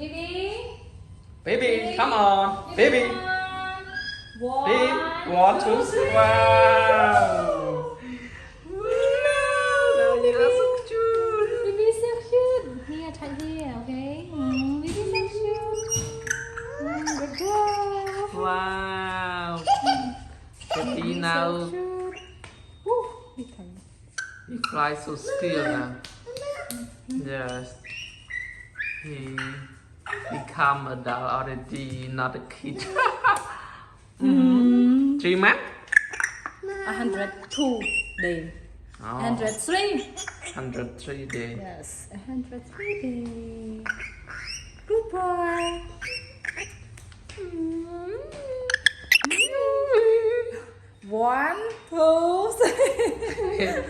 Bibi. Baby, come on. Baby. One. Baby, 1, 2, 3. Wow. Wow, you are so cute. Bibi so cute. Here, try here, okay? Bibi so cute. Good girl. Wow. Baby Bibi now so cute. Woo, he can. he flies so still now. Yes. He become adult already, not a kid. 3 months? 102 days. Oh, 103. 103 days. Yes, 103 days. Good boy. One, two, three.